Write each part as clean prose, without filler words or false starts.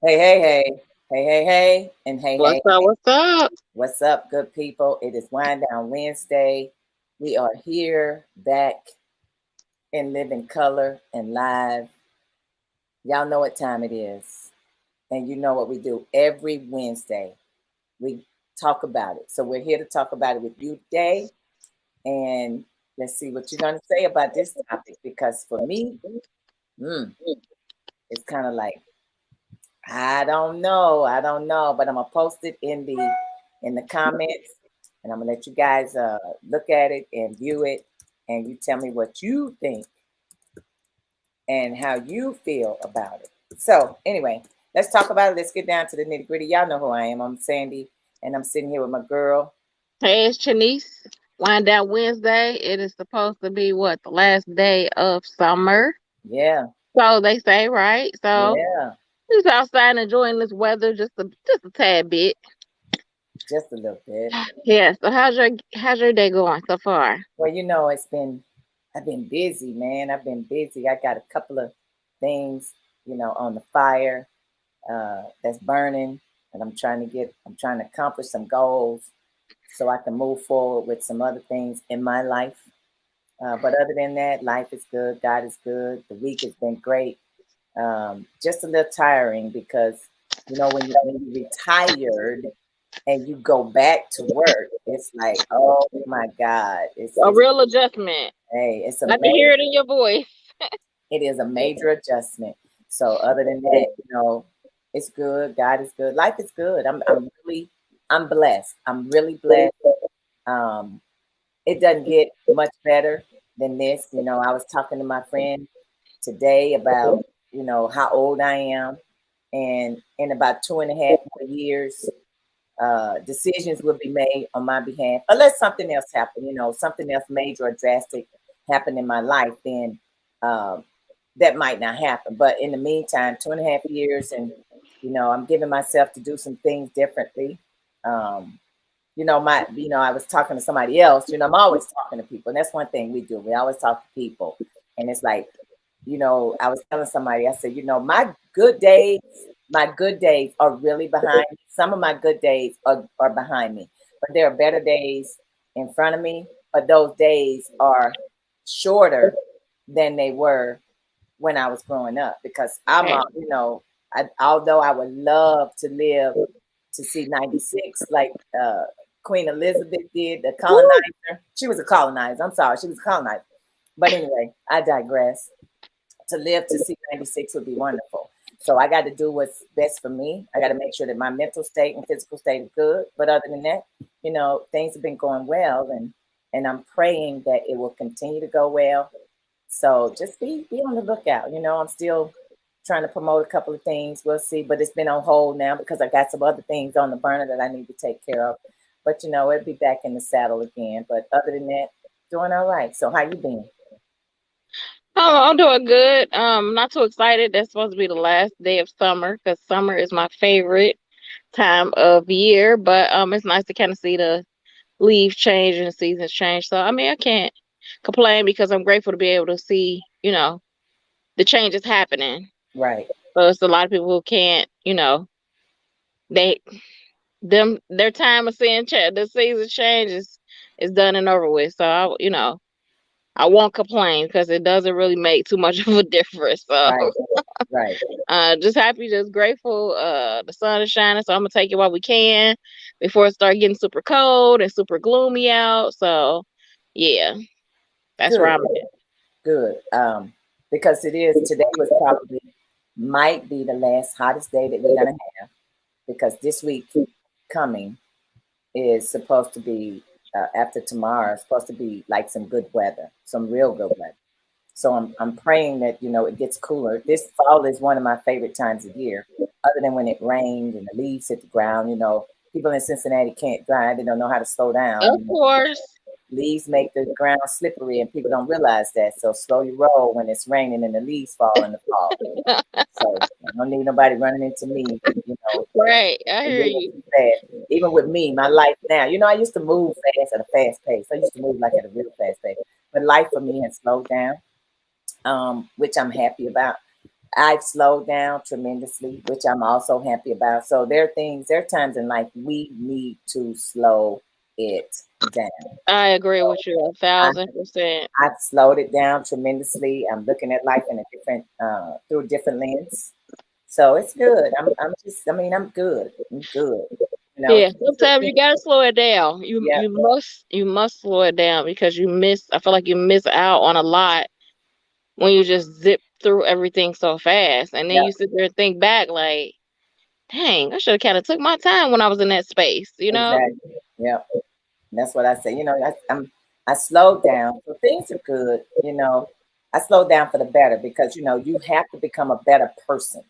Hey, hey, hey, hey, hey, hey, and hey, What's hey, up? hey. What's up? What's up, good people? It is Wind Down Wednesday. We are here back in living color and live. Y'all know what time it is, and you know what we do every Wednesday. We talk about it. So we're here to talk about it with you today, and let's see what you're going to say about this topic. Because for me, mm, it's kind of like I don't know, but I'm gonna post it in the comments, and I'm gonna let you guys look at it and view it, and you tell me what you think and how you feel about it. So anyway, let's talk about it. Let's get down to the nitty gritty. Y'all know who I am. I'm Sandy, and I'm sitting here with my girl. Hey, it's Chanice. Wind down Wednesday. It is supposed to be what, the last day of summer. Yeah, So they say, right? So yeah, just outside enjoying this weather just a tad bit. just a little bit. Yeah. So how's your day going so far? Well, I've been busy, man. I've been busy. I got a couple of things, on the fire that's burning, and I'm trying to accomplish some goals so I can move forward with some other things in my life. But other than that, life is good. God is good. The week has been great. Just a little tiring because when you retired and you go back to work, it's like, oh my God, A it's real adjustment. hey, it's a I can hear major it in your voice. it is a major adjustment. So other than that, it's good. God is good. Life is good. I'm blessed. I'm really blessed. Um, it doesn't get much better than this. I was talking to my friend today about, how old I am. And in about 2.5 more years, decisions will be made on my behalf. Unless something else happen, something else major or drastic happen in my life, then um, that might not happen. But in the meantime, 2.5 years, and I'm giving myself to do some things differently. Um, I was talking to somebody else. I'm always talking to people, and that's one thing we do. We always talk to people, and it's like, I was telling somebody, I said, my good days are really behind me. Some of my good days are behind me, but there are better days in front of me. But those days are shorter than they were when I was growing up because Okay. although I would love to live to see 96 like Queen Elizabeth did, the Woo. colonizer. She was a colonizer. I'm sorry, she was a colonizer. But anyway, I digress. To live to see 96 would be wonderful. So I got to do what's best for me. I got to make sure that my mental state and physical state is good. But other than that, things have been going well, and I'm praying that it will continue to go well. So just be on the lookout. I'm still trying to promote a couple of things. We'll see, but it's been on hold now because I got some other things on the burner that I need to take care of. But it'll be back in the saddle again. But other than that, doing all right. So how you been? Oh, I'm doing good. Not too excited. That's supposed to be the last day of summer because summer is my favorite time of year. But it's nice to kind of see the leaves change and the seasons change. So I mean, I can't complain because I'm grateful to be able to see, the changes happening. Right. So it's a lot of people who can't, they their time of seeing the season change is done and over with. So I won't complain because it doesn't really make too much of a difference. So Right. Right. just happy, just grateful. The sun is shining, so I'm gonna take it while we can before it start getting super cold and super gloomy out. So yeah, that's where Good. I'm at. Good. Because today was probably might be the last hottest day that we're gonna have because this week coming is supposed to be after tomorrow. It's supposed to be like some good weather, some real good weather. So I'm praying that it gets cooler. This fall is one of my favorite times of year, other than when it rains and the leaves hit the ground. People in Cincinnati can't drive; they don't know how to slow down. Of course. Leaves make the ground slippery, and people don't realize that. So slow your roll when it's raining and the leaves fall in the fall. So I don't need nobody running into me. Right, I hear Moving you. too fast. Even with me, my life now, I used to move fast at a fast pace. I used to move like at a real fast pace. But life for me has slowed down, which I'm happy about. I've slowed down tremendously, which I'm also happy about. So there are times in life we need to slow it down. I agree So with you a I, thousand percent. I've slowed it down tremendously. I'm looking at life in a different, through a different lens. So it's good. I'm good. I'm good. You know, Yeah, sometimes you gotta slow it down. You yeah, you must you must slow it down because you miss. I feel like you miss out on a lot when you just zip through everything so fast, and then yeah, you sit there and think back like, dang, I should have kind of took my time when I was in that space. exactly. Yeah. That's what I say. I slowed down. So things are good. I slowed down for the better because you have to become a better person.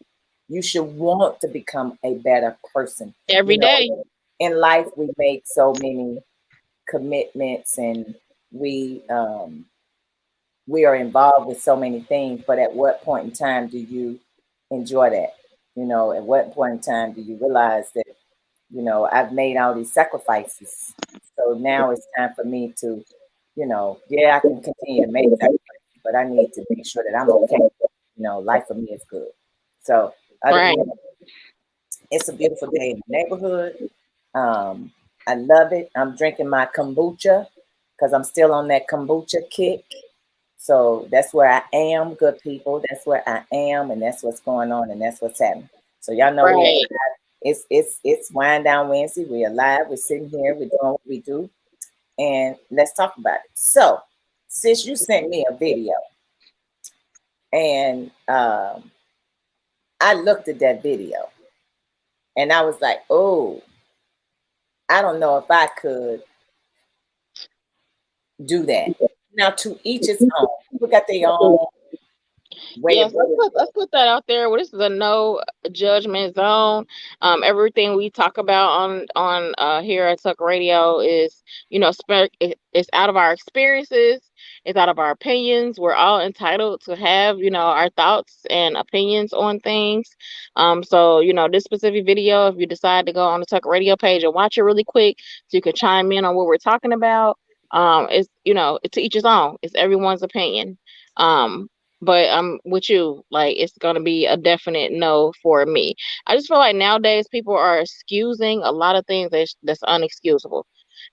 You should want to become a better person. You Every day. know, in life we make so many commitments and we um we are involved with so many things, but at what point in time do you enjoy that? At what point in time do you realize that I've made all these sacrifices. So now it's time for me to, yeah, I can continue to make sacrifices, but I need to make sure that I'm okay. Life for me is good. So other than Right. that, it's a beautiful day in the neighborhood. Um, I love it. I'm drinking my kombucha because I'm still on that kombucha kick. So that's where I am, good people. That's where I am, and that's what's going on, and that's what's happening. So y'all know we are Right. live. It's Wind Down Wednesday. We are live. We're sitting here. We're doing what we do, and let's talk about it. So, sis, you sent me a video, and I looked at that video, and I was like, oh, I don't know if I could do that. Now, to each his own. People got their own way of Yes, let's doing put, it. let's put that out there. Well, this is a no judgment zone. Everything we talk about on here at Tuck Radio is, it's out of our experiences, it's out of our opinions. We're all entitled to have, our thoughts and opinions on things. So this specific video, if you decide to go on the Tuck Radio page and watch it really quick, so you can chime in on what we're talking about. It's it's to each his own. It's everyone's opinion. Um, but I'm with you. Like, it's gonna be a definite no for me. I just feel like nowadays people are excusing a lot of things that's unexcusable,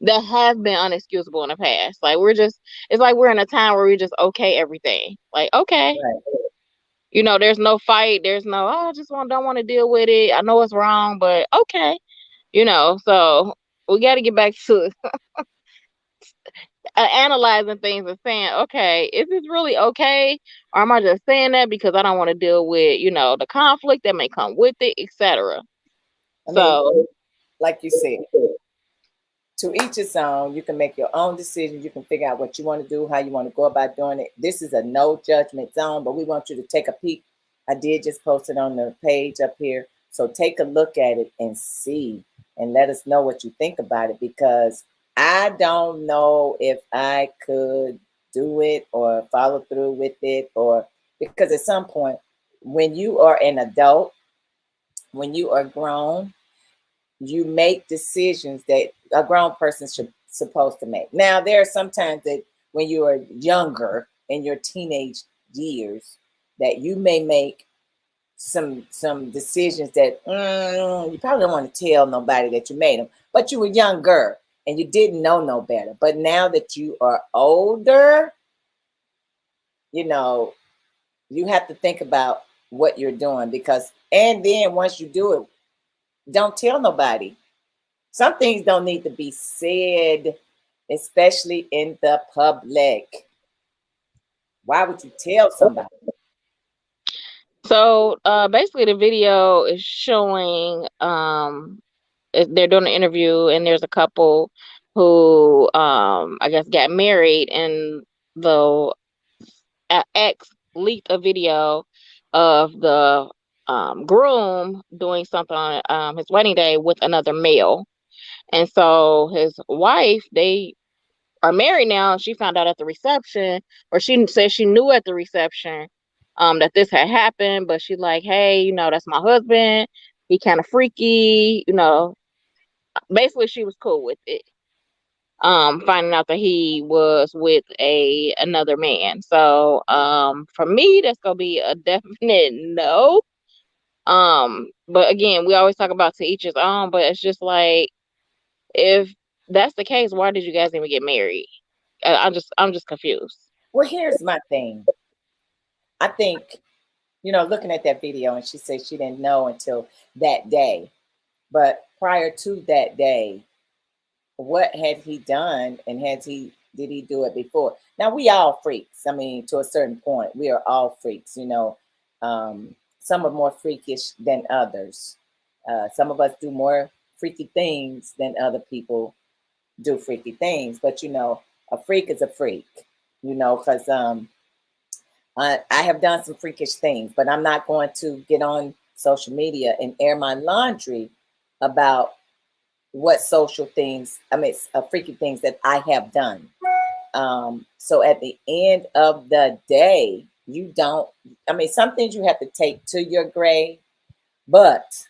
that have been unexcusable in the past. Like, it's like we're in a time where we just okay everything. Like, okay, Right. there's no fight, there's no, oh, I just don't want to deal with it. I know it's wrong, but okay, So we got to get back to analyzing things and saying, okay, is this really okay? Or am I just saying that because I don't want to deal with, the conflict that may come with it, etc. I mean, So, like you said, to each his own. You can make your own decisions. You can figure out what you want to do, how you want to go about doing it. This is a no judgment zone, but we want you to take a peek. I did just post it on the page up here. So take a look at it and see and let us know what you think about it because I don't know if I could do it or follow through with it or because at some point when you are an adult, when you are grown, you make decisions that a grown person should supposed to make. Now, there are sometimes that when you are younger in your teenage years, that you may make some decisions that you probably don't want to tell nobody that you made them. But you were younger and you didn't know no better. But now that you are older, you know you have to think about what you're doing because and then once you do it, don't tell nobody. Some things don't need to be said, especially in the public. Why would you tell somebody? basically, the video is showing they're doing an interview, and there's a couple who I guess got married, and the ex leaked a video of the groom doing something on his wedding day with another male. And so his wife, they are married now. And she found out at the reception, or she said she knew at the reception that this had happened. But she's like, hey, that's my husband. He kind of freaky. Basically, she was cool with it. finding out that he was with another man. So for me, that's gonna be a definite no. But again, we always talk about to each his own, but it's just like, if that's the case, why did you guys even get married? I'm just confused. Well, here's my thing. I think, looking at that video, and she said she didn't know until that day. But prior to that day, what had he done, and did he do it before? Now, we all freaks. I mean, to a certain point, we are all freaks. Some are more freakish than others. Some of us do more freaky things than other people do freaky things. But a freak is a freak. Because I have done some freakish things, but I'm not going to get on social media and air my laundry about what social things, freaky things that I have done. So at the end of the day, some things you have to take to your grave, but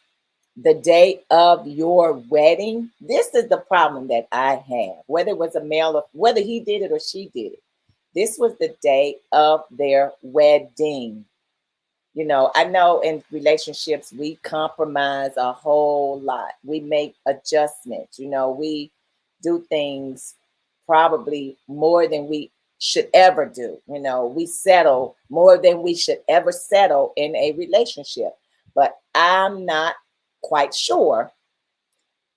the day of your wedding, this is the problem that I have, whether it was a male or whether he did it or she did it. This was the day of their wedding. I know in relationships, we compromise a whole lot. We make adjustments. We do things probably more than we should ever do. We settle more than we should ever settle in a relationship. But I'm not quite sure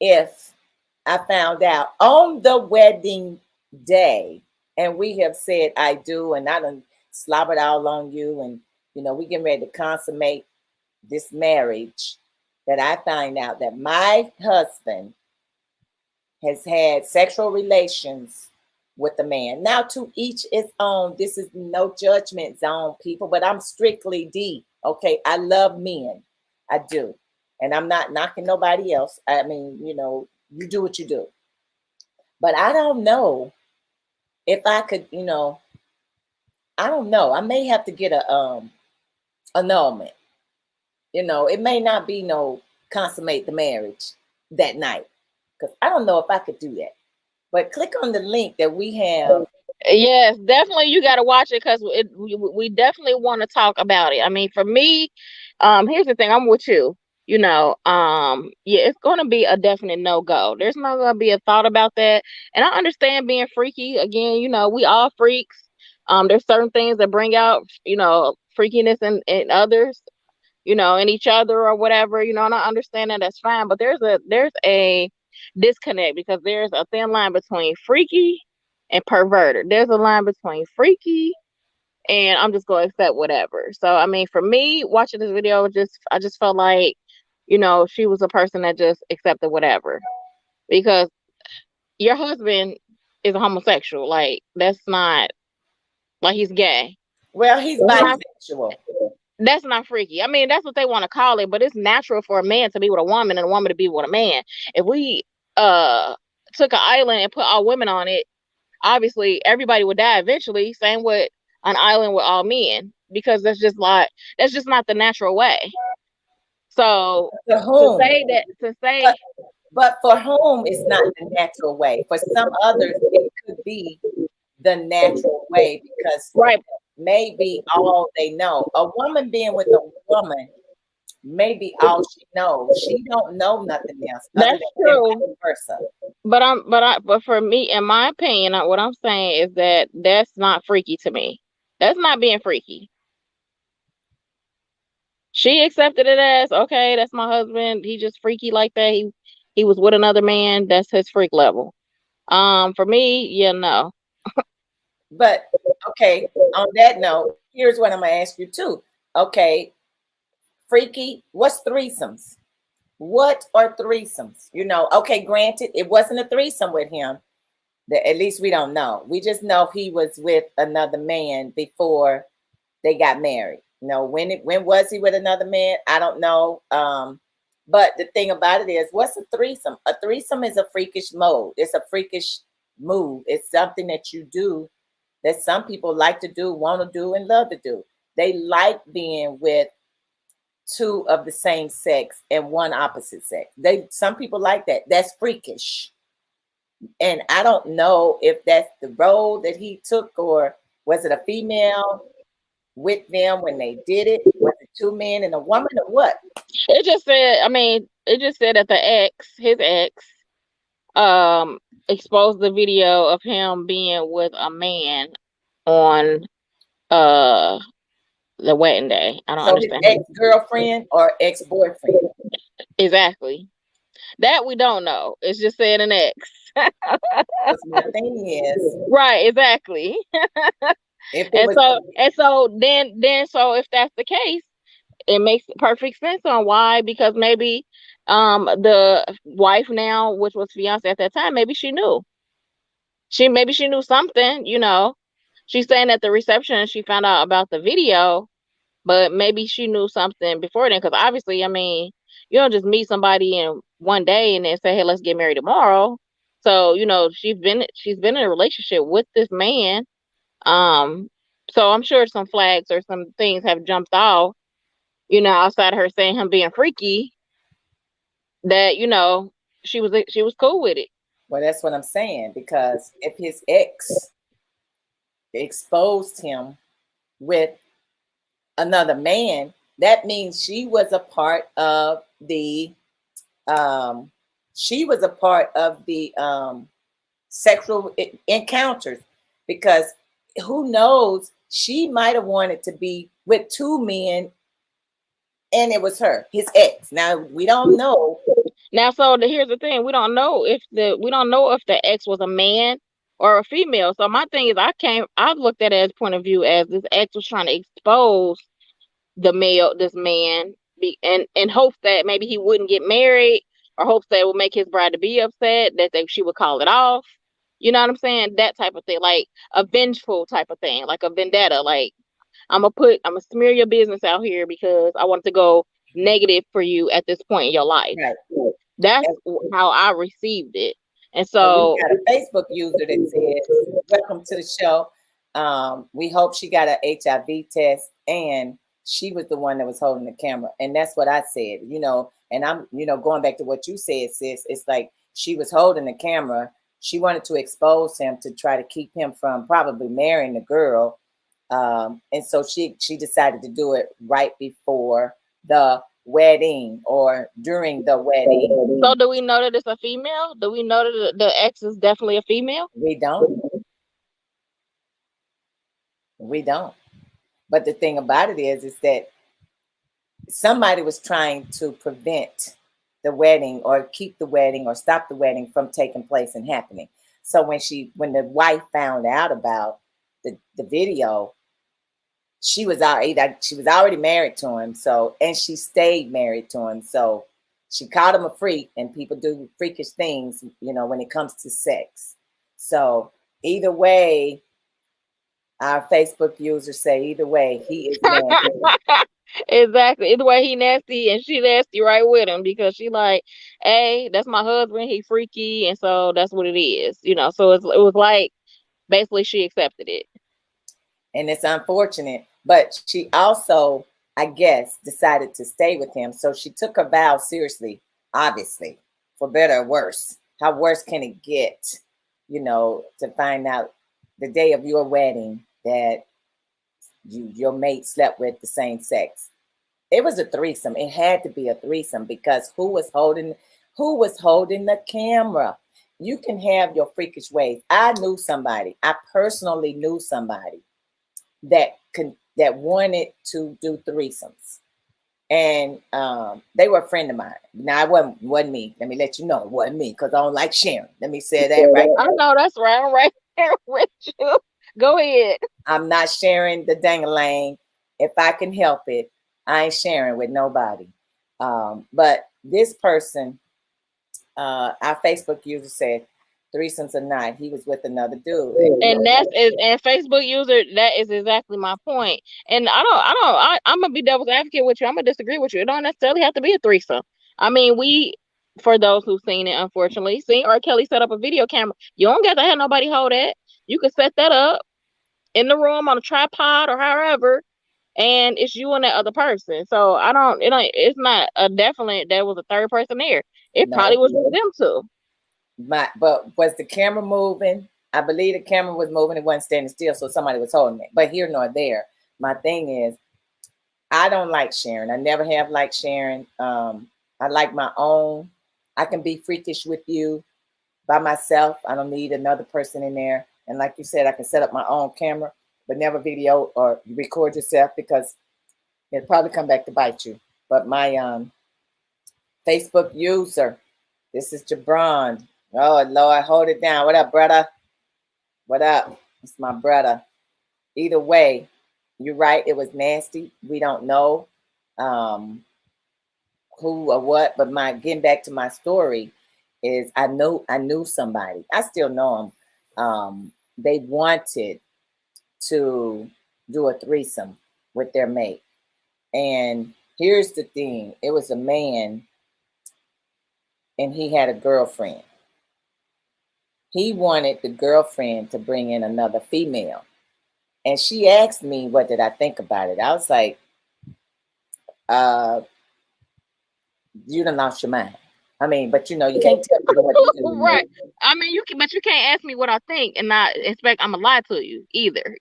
if I found out on the wedding day and we have said I do, and I done slobbered all on you, and we getting ready to consummate this marriage, that I find out that my husband has had sexual relations with a man. Now, to each his own. This is no judgment zone, people, but I'm strictly D. Okay, I love men. I do. And I'm not knocking nobody else. I mean, you do what you do. But I don't know if I could, I don't know. I may have to get a annulment. It may not be no consummate the marriage that night, because I don't know if I could do that. But click on the link that we have. Yes, definitely. You got to watch it because we definitely want to talk about it. I mean, for me, here's the thing. I'm with you. Yeah, it's going to be a definite no go. There's not going to be a thought about that. And I understand being freaky. Again, we all freaks. There's certain things that bring out, freakiness in others, in each other or whatever, and I understand that that's fine. But there's a disconnect, because there's a thin line between freaky and perverted. There's a line between freaky and I'm just going to accept whatever. So, I mean, for me, watching this video, I just felt like, she was a person that just accepted whatever, because your husband is a homosexual. Like, that's not like he's gay. Well, he's bisexual. That's not freaky. I mean, that's what they want to call it, but it's natural for a man to be with a woman and a woman to be with a man. If we took an island and put all women on it, obviously everybody would die eventually. Same with an island with all men, because that's just not the natural way. So to say but for whom it's not the natural way. For some others, it could be the natural way, because right, maybe all they know. A woman being with a woman, maybe all she knows. She don't know nothing else. That's true. Person. But for me, in my opinion, what I'm saying is that that's not freaky to me. That's not being freaky. She accepted it as, okay, that's my husband. He just freaky like that. He was with another man. That's his freak level. For me, yeah, no. But okay, on that note, here's what I'm gonna ask you too. Okay, freaky, what's threesomes? What are threesomes? Okay, granted, it wasn't a threesome with him. At least we don't know. We just know he was with another man before they got married. When was he with another man? I don't know. But the thing about it is, what's a threesome? A threesome is a freakish mode. It's a freakish move. It's something that you do that some people like to do, want to do, and love to do. They like being with two of the same sex and one opposite sex. Some people like that. That's freakish. And I don't know if that's the role that he took, or was it a female with them when they did it? Was it two men and a woman, or what? It just said, I mean, it just said that his ex, exposed the video of him being with a man on uh the wedding day. I don't So his understand. ex-girlfriend or ex-boyfriend? Exactly. That we don't know. It's just saying an ex. Because my thing is, Right, exactly. if it And was, so if that's the case, it makes perfect sense on why, because maybe the wife now, which was fiance at that time, maybe she knew. Maybe she knew something, you know. She's saying at the reception she found out about the video, but maybe she knew something before then. Because obviously, I mean, you don't just meet somebody in one day and then say, "Hey, let's get married tomorrow." So you know, she's been in a relationship with this man. Um, so I'm sure some flags or some things have jumped off. You know, outside of her saying him being freaky, that you know she was cool with it. well, that's what I'm saying. Because if his ex exposed him with another man, that means um, she was a part of the sexual encounters, because who knows, she might have wanted to be with two men and it was her, his ex. Now we don't know. Now, so here's the thing: we don't know if the ex was a man or a female. So my thing is, I looked at it as point of view as this ex was trying to expose this man, in hopes that maybe he wouldn't get married, or hopes that it would make his bride to be upset, that she would call it off. You know what I'm saying? That type of thing, like a vengeful type of thing, like a vendetta. Like I'm gonna smear your business out here because I want to go negative for you at this point in your life. Right. That's how I received it. And And we so, got a Facebook user that says, "Welcome to the show. We hope she got an HIV test, and she was the one that was holding the camera." And that's what I said, you know. And I'm, you know, going back to what you said, sis. It's like she was holding the camera. She wanted to expose him to try to keep him from probably marrying the girl. And so she decided to do it right before the wedding or during the wedding. so do we know that it's a female? Do we know that the ex is definitely a female? We don't. We don't. But the thing about it is that somebody was trying to prevent the wedding or keep the wedding or stop the wedding from taking place and happening. So when the wife found out about the video, she was already married to him. So, and she stayed married to him. So she called him a freak, and people do freakish things, you know, when it comes to sex. So either way, our Facebook users say either way, he is nasty. Exactly. Either way, he nasty and she nasty right with him, because she like, hey, that's my husband. He freaky, and so that's what it is. You know. So it was like basically she accepted it. And it's unfortunate. But she also, I guess, decided to stay with him. So she took her vow seriously, obviously, for better or worse. How worse can it get, you know, to find out the day of your wedding that your mate slept with the same sex? It was a threesome. It had to be a threesome, because who was holding the camera? You can have your freakish ways. I personally knew somebody that wanted to do threesomes, and they were a friend of mine. Now, it wasn't me. Let me let you know, it wasn't me, because I don't like sharing. Let me say that right. I know that's right. I'm right there with you. Go ahead. I'm not sharing the dang-a-lang. If I can help it, I ain't sharing with nobody. But this person, our Facebook user, said threesomes or not, he was with another dude. And Facebook user, that is exactly my point. And I'm gonna be devil's advocate with you. I'm gonna disagree with you. It don't necessarily have to be a threesome. I mean, for those who've seen it, unfortunately, seen R. Kelly set up a video camera. You don't got to have nobody hold that. You can set that up in the room on a tripod or however, and it's you and that other person. So it's not a definite there was a third person there. It No. probably was with them too. but was the camera moving? I believe the camera was moving. It wasn't standing still, so somebody was holding it. But here nor there. My thing is, I don't like sharing. I never have liked sharing. I like my own. I can be freakish with you by myself. I don't need another person in there. And like you said, I can set up my own camera, but never video or record yourself because it'll probably come back to bite you. But my Facebook user, this is Jabron. Oh Lord, hold it down. What up, brother? What up? It's my brother. Either way, you're right. It was nasty. We don't know who or what, but my getting back to my story is I knew somebody. I still know them. They wanted to do a threesome with their mate, and here's the thing: it was a man, and he had a girlfriend. He wanted the girlfriend to bring in another female. And she asked me, what did I think about it? I was like, you done lost your mind. I mean, but you can't tell people what to do. Right. I mean, but you can't ask me what I think and not expect I'm gonna lie to you either,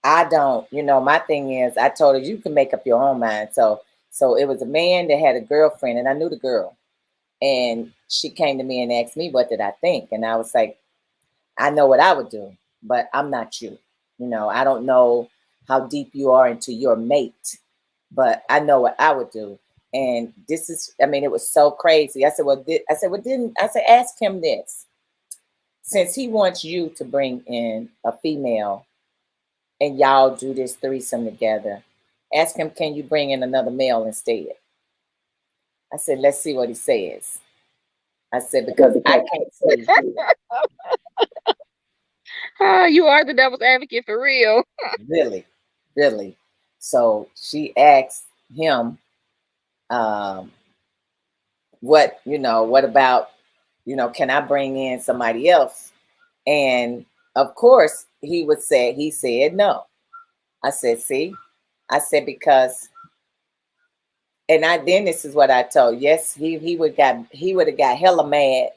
I don't, my thing is, I told her you can make up your own mind. So it was a man that had a girlfriend, and I knew the girl. And she came to me and asked me, what did I think? And I was like, I know what I would do, but I'm not you. I don't know how deep you are into your mate, but I know what I would do. And this is, I mean, it was so crazy. I said, ask him this. Since he wants you to bring in a female and y'all do this threesome together, ask him, can you bring in another male instead? I said, let's see what he says. I said, because I can't see. You are the devil's advocate for real. Really, really. So she asked him, what about, can I bring in somebody else? And of course he said no. I said, see, I said, because, then this is what I told. Yes, he would have got hella mad,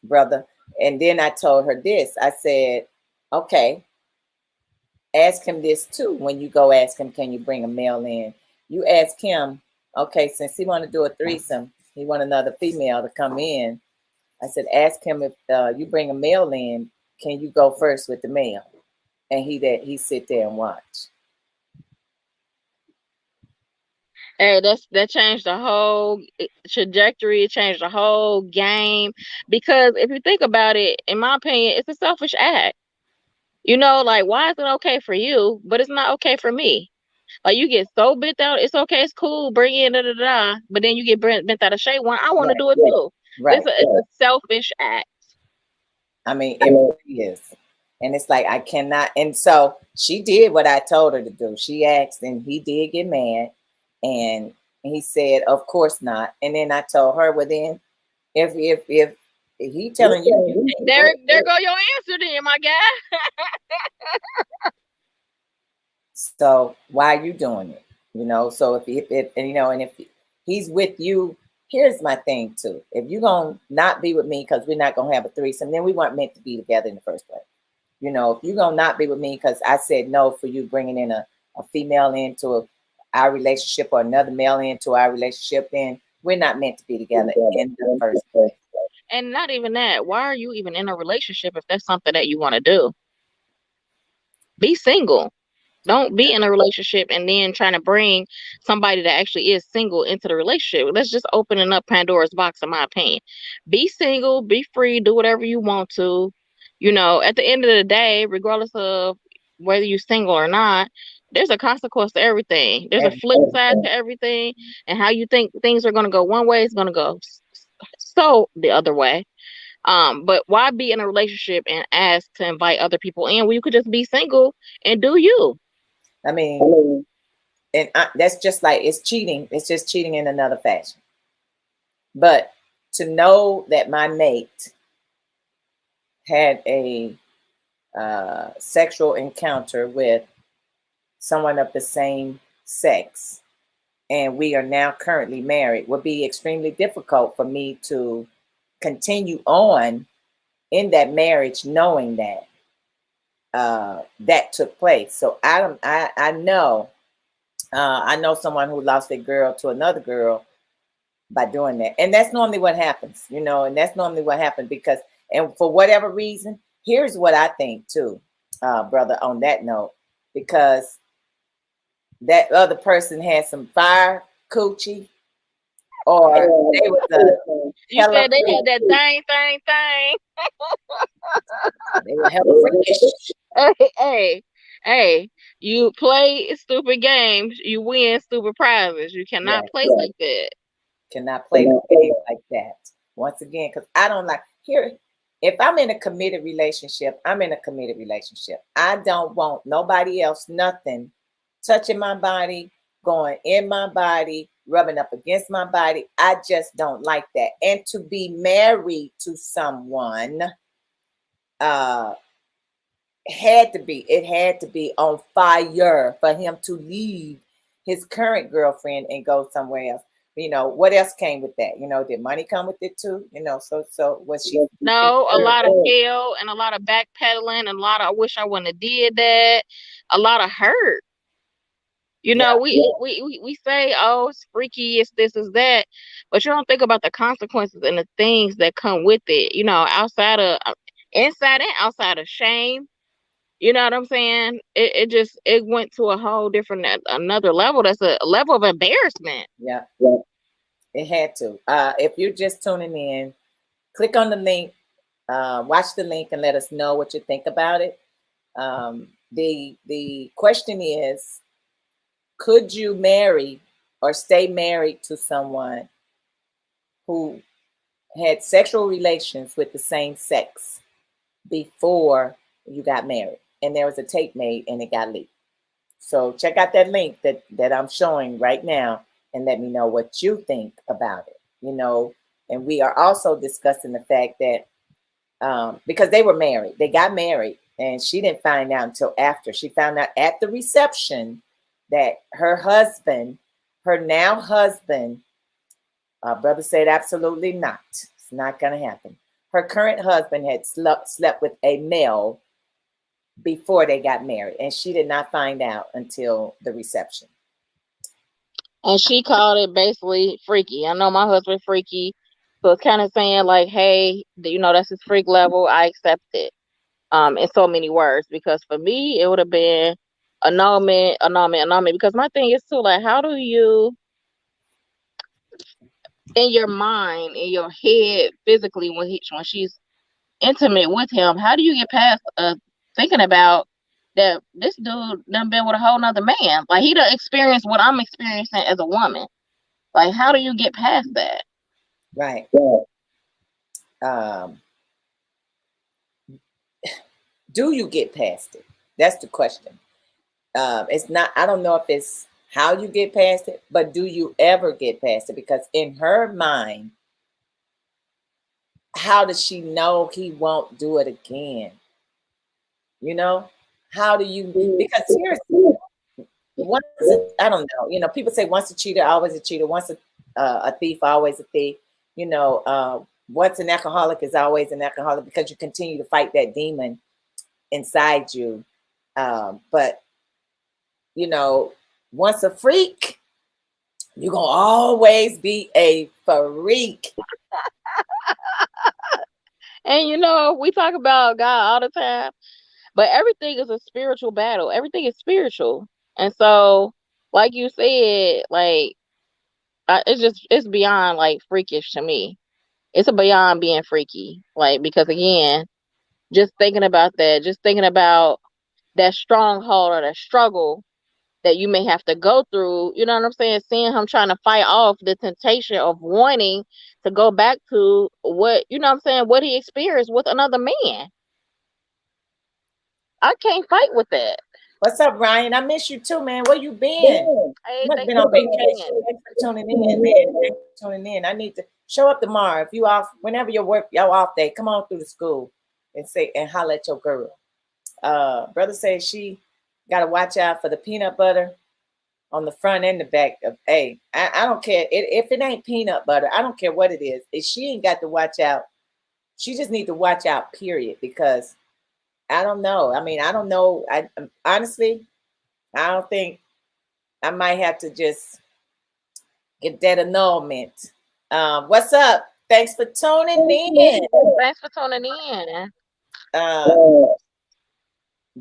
brother. And then I told her this. I said, okay, ask him this too. When you go ask him, can you bring a male in? You ask him, okay, since he want to do a threesome, he want another female to come in. I said, ask him if you bring a male in, can you go first with the male? And he sit there and watch. Hey, that changed the whole trajectory. It changed the whole game. Because if you think about it, in my opinion, it's a selfish act. Like, why is it okay for you, but it's not okay for me? Like, you get so bent out. It's okay. It's cool. Bring in da. But then you get bent out of shape. When I want to do it too. Right. It's a selfish act. I mean, it really is. And it's like, I cannot. And so she did what I told her to do. She asked, and he did get mad. And he said, of course not. And then I told her, well, then if he telling you, there go your answer then, my guy. So why are you doing it? So if he's with you, here's my thing too. If you're gonna not be with me because we're not gonna have a threesome, then we weren't meant to be together in the first place. If you're gonna not be with me because I said no for you bringing in a female into our relationship or another male into our relationship, then we're not meant to be together in the first place. And not even that. Why are you even in a relationship if that's something that you want to do? Be single. Don't be in a relationship and then trying to bring somebody that actually is single into the relationship. That's just opening up Pandora's box, in my opinion. Be single, be free, do whatever you want to. At the end of the day, regardless of whether you're single or not, there's a consequence to everything. There's a flip side to everything. And how you think things are going to go one way is going to go so the other way. But why be in a relationship and ask to invite other people in when you could just be single and do you? I mean, and that's just like, it's cheating. It's just cheating in another fashion. But to know that my mate had a sexual encounter with someone of the same sex, and we are now currently married, would be extremely difficult for me to continue on in that marriage knowing that that took place. So I know someone who lost a girl to another girl by doing that. And that's normally what happens, and that's normally what happens because, and for whatever reason, here's what I think too, brother, on that note, because that other person had some fire coochie, or they was you said they had that thing. They were hella freakish. Hey, you play stupid games, you win stupid prizes. You cannot play like that. Cannot play the game like that. Once again, because I don't like here. If I'm in a committed relationship, I'm in a committed relationship. I don't want nobody else, nothing touching my body, going in my body, rubbing up against my body. I just don't like that. And to be married to someone, it had to be on fire for him to leave his current girlfriend and go somewhere else. What else came with that? Did money come with it too? So was she? No, a lot of hell and a lot of backpedaling and a lot of I wish I wouldn't have did that. A lot of hurt. We say, oh, it's freaky, it's this, is that, but you don't think about the consequences and the things that come with it. Inside and outside of shame. You know what I'm saying? It went to a whole different another level. That's a level of embarrassment. Yeah. It had to. If you're just tuning in, click on the link, watch the link, and let us know what you think about it. The question is, could you marry or stay married to someone who had sexual relations with the same sex before you got married? And there was a tape made and it got leaked. So check out that link that I'm showing right now and let me know what you think about it. And we are also discussing the fact that because they were married, they got married, and she didn't find out until after. She found out at the reception that her husband, her now husband, brother said absolutely not. It's not going to happen. Her current husband had slept with a male before they got married, and she did not find out until the reception. And she called it basically freaky. I know my husband freaky, so it's kind of saying like, hey, that's his freak level. I accept it. In so many words, because for me it would have been annulment. Because my thing is too, like, how do you, in your mind, in your head, physically, when she's intimate with him, how do you get past thinking about that this dude done been with a whole nother man? Like, he done experienced what I'm experiencing as a woman. Like, how do you get past that? Right. Do you get past it? That's the question. It's not, I don't know if it's how you get past it, but do you ever get past it? Because in her mind, how does she know he won't do it again? How do you, because seriously, I don't know, people say once a cheater, always a cheater. Once a thief, always a thief. Once an alcoholic is always an alcoholic, because you continue to fight that demon inside you. But once a freak, you're gonna always be a freak. And we talk about God all the time, but everything is a spiritual battle. Everything is spiritual. And so, like you said, like, it's beyond like freakish to me. It's a beyond being freaky. Like, because again, just thinking about that stronghold or that struggle that you may have to go through, you know what I'm saying? Seeing him trying to fight off the temptation of wanting to go back to what, you know what I'm saying, what he experienced with another man. I can't fight with that. What's up, Ryan? I miss you too, man. Where you been? Hey, Must been on vacation. Thanks for tuning in, man. Thanks for tuning in. I need to show up tomorrow. If you off, whenever your off day, come on through the school and holler at your girl. Brother says she got to watch out for the peanut butter on the front and the back of I don't care if it ain't peanut butter. I don't care what it is. If she ain't got to watch out She just need to watch out, period, because I don't know. I mean, I don't know. I honestly, I don't think I might have to just get that annulment. What's up? Thanks for tuning in. Thanks for tuning in. Uh,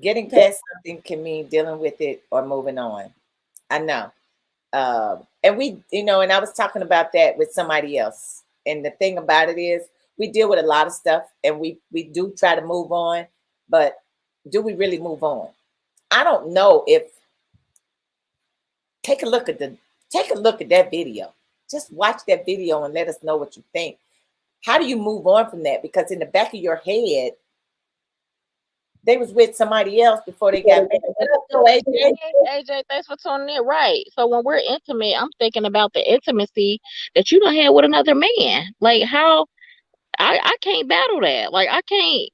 Getting past something can mean dealing with it or moving on. I know. And we, and I was talking about that with somebody else. And the thing about it is, we deal with a lot of stuff, and we do try to move on, but do we really move on? I don't know if take a look at that video. Just watch that video and let us know what you think. How do you move on from that? Because in the back of your head, they was with somebody else before they got married. AJ? AJ, thanks for tuning in. Right. So when we're intimate, I'm thinking about the intimacy that you don't have with another man. Like how I can't battle that. Like I can't.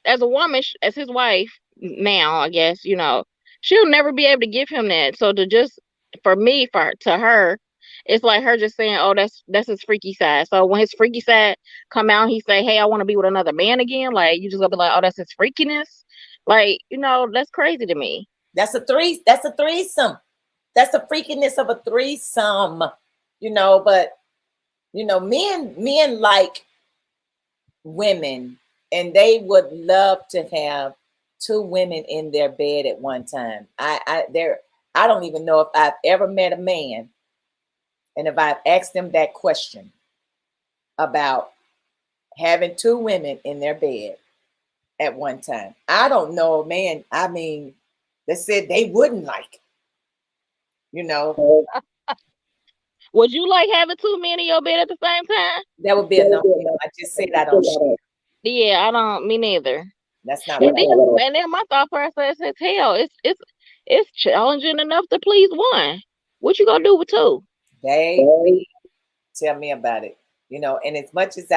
As a woman, as his wife now, I guess she'll never be able to give him that. So to just for me, to her, it's like her just saying, "Oh, that's his freaky side." So when his freaky side come out, he say, "Hey, I want to be with another man again." Like you just gonna be like, "Oh, that's his freakiness." Like that's crazy to me. That's a threesome. That's the freakiness of a threesome. But men like women, and they would love to have two women in their bed at one time. I don't even know if I've ever met a man, and if I've asked them that question about having two women in their bed at one time. I don't know, man. I mean, they said they wouldn't like it. Would you like having two men in your bed at the same time? That would be a no. I just said I don't share. Yeah, I don't. Me neither. That's not what and then my thought process is, hell, it's challenging enough to please one. What you gonna do with two? Baby, tell me about it. And as much as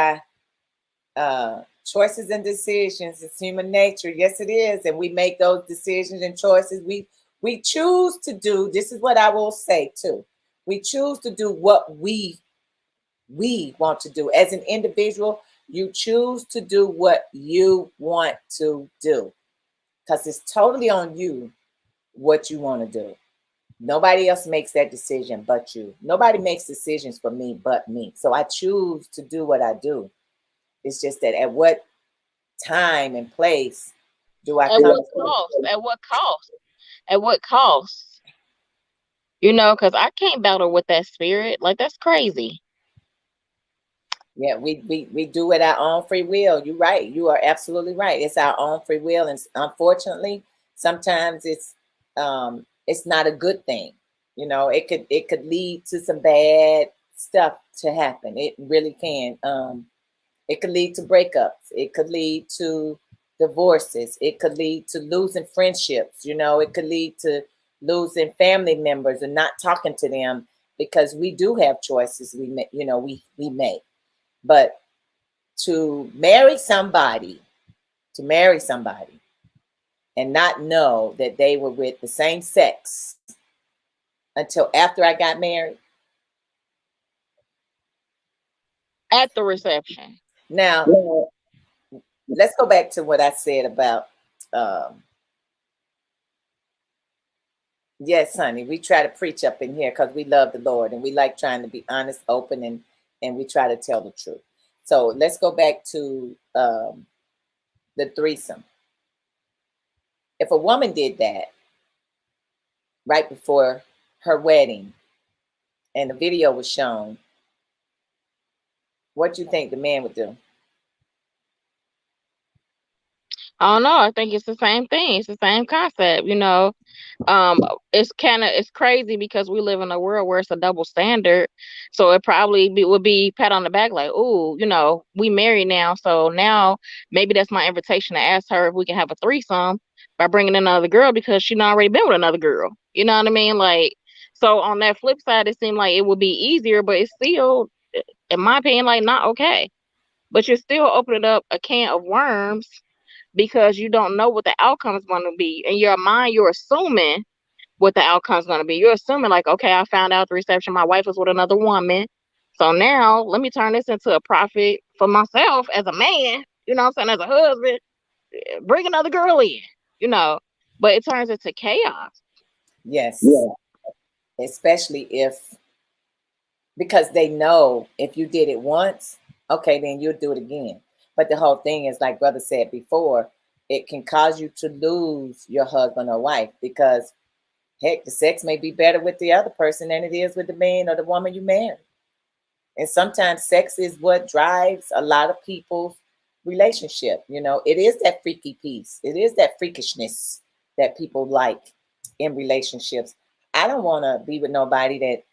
choices and decisions, it's human nature. Yes, it is, and we make those decisions and choices. We choose to do. This is what I will say too. We choose to do what we want to do as an individual. You choose to do what you want to do, because it's totally on you what you want to do. Nobody else makes that decision but you. Nobody makes decisions for me but me. So I choose to do what I do. It's just that at what time and place do I come? At what cost? At what cost? At what cost? Because I can't battle with that spirit. Like that's crazy. Yeah, we do it our own free will. You're right. You are absolutely right. It's our own free will, and unfortunately, sometimes it's not a good thing. It could lead to some bad stuff to happen. It really can. It could lead to breakups. It could lead to divorces. It could lead to losing friendships. It could lead to losing family members and not talking to them, because we do have choices we make. But to marry somebody and not know that they were with the same sex until after I got married. At the reception. Now, let's go back to what I said about, yes, honey, we try to preach up in here because we love the Lord, and we like trying to be honest, open, and we try to tell the truth. So let's go back to the threesome. If a woman did that right before her wedding and the video was shown, what do you think the man would do? I don't know. I think it's the same thing. It's the same concept. It's crazy because we live in a world where it's a double standard. So it probably would be pat on the back like, "Ooh, we married now, so now maybe that's my invitation to ask her if we can have a threesome by bringing in another girl because she's already been with another girl." You know what I mean? Like, so on that flip side, it seemed like it would be easier, but it's still, in my opinion, like not okay. But you're still opening up a can of worms because you don't know what the outcome is going to be. In your mind, you're assuming what the outcome is going to be. You're assuming like, okay, I found out at the reception my wife was with another woman. So now let me turn this into a profit for myself as a man, you know what I'm saying, as a husband, bring another girl in, you know. But it turns into chaos. Yes, especially if, because they know if you did it once, okay, then you'll do it again. But the whole thing is, like brother said before, it can cause you to lose your husband or wife because heck, the sex may be better with the other person than it is with the man or the woman you marry. And sometimes sex is what drives a lot of people's relationship. You know, it is that freaky piece. It is that freakishness that people like in relationships. I don't want to be with nobody that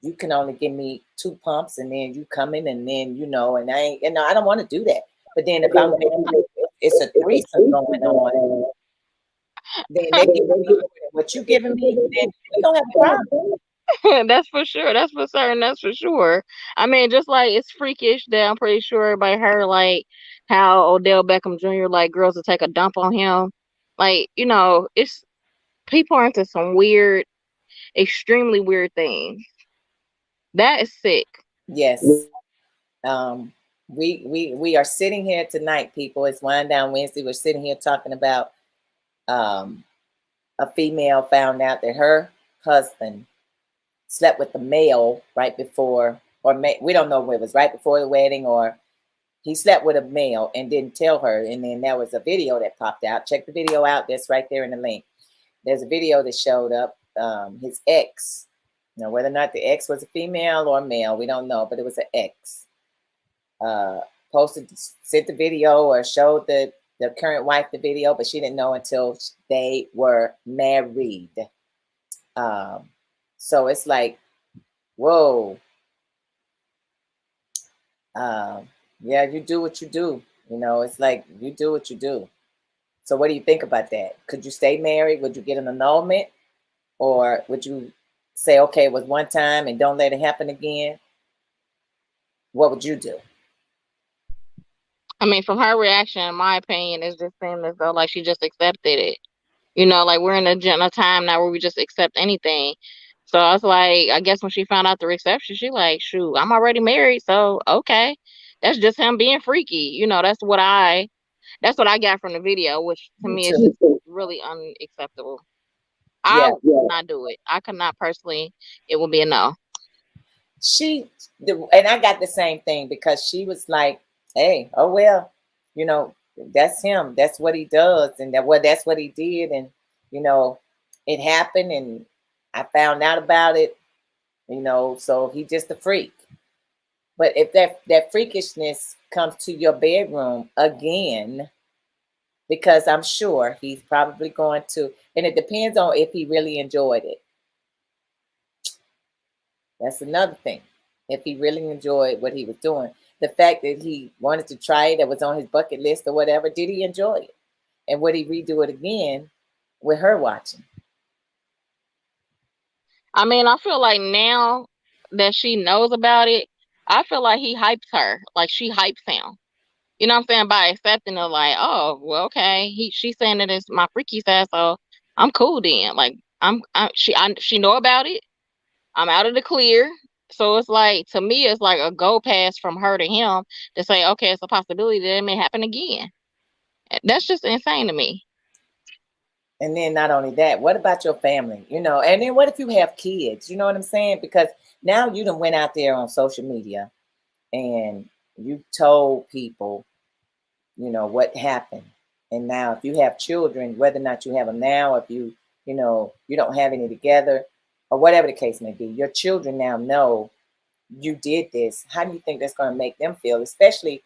you can only give me two pumps and then you come in and then and I ain't, I don't want to do that. But then if I'm with you, it's a threesome going on, then they give me what you giving me, then we don't have a problem. That's for sure. That's for certain. That's for sure. I mean, just like it's freakish that I'm pretty sure everybody heard like how Odell Beckham Jr. like girls will take a dump on him. Like, it's people are into some weird, extremely weird things. That is sick. Yes. Um, we are sitting here tonight, people. It's Wind Down Wednesday. We're sitting here talking about um, a female found out that her husband slept with the male right before, or we don't know whether it was right before the wedding or he slept with a male and didn't tell her. And then there was a video that popped out. Check the video out. That's right there in the link. There's a video that showed up. His ex, whether or not the ex was a female or a male, we don't know, but it was an ex. Posted, sent the video or showed the current wife the video, but she didn't know until they were married. So it's like, whoa. Yeah, you do what you do. It's like you do what you do. So what do you think about that? Could you stay married? Would you get an annulment? Or would you say, okay, it was one time and don't let it happen again? What would you do? I mean, from her reaction, in my opinion, it just seemed as though like she just accepted it. Like we're in a time now where we just accept anything. So I was like, I guess when she found out the reception, she like, shoot, I'm already married, so okay, that's just him being freaky. That's what I got from the video, which to Me me is too. just really unacceptable. I Yeah. would not do it. I could not personally. It would be a no. And I got the same thing because she was like, hey, oh well, that's him. That's what he does. And that's what he did. And, you know, it happened and I found out about it, so he just a freak. But if that freakishness comes to your bedroom again, because I'm sure he's probably going to, and it depends on if he really enjoyed it. That's another thing. If he really enjoyed what he was doing, the fact that he wanted to try it, that was on his bucket list or whatever, did he enjoy it? And would he redo it again with her watching? I mean, I feel like now that she knows about it, I feel like he hypes her. Like she hypes him. You know what I'm saying? By accepting it, like, oh, well, okay. She's saying that it's my freaky side, so I'm cool then. Like, she know about it. I'm out of the clear. So it's like, to me, it's like a go pass from her to him to say, okay, it's a possibility that it may happen again. That's just insane to me. And then not only that, what about your family? And then what if you have kids? You know what I'm saying? Because now you done went out there on social media and you told people, what happened. And now if you have children, whether or not you have them now, if you don't have any together, or whatever the case may be, your children now know you did this. How do you think that's going to make them feel? Especially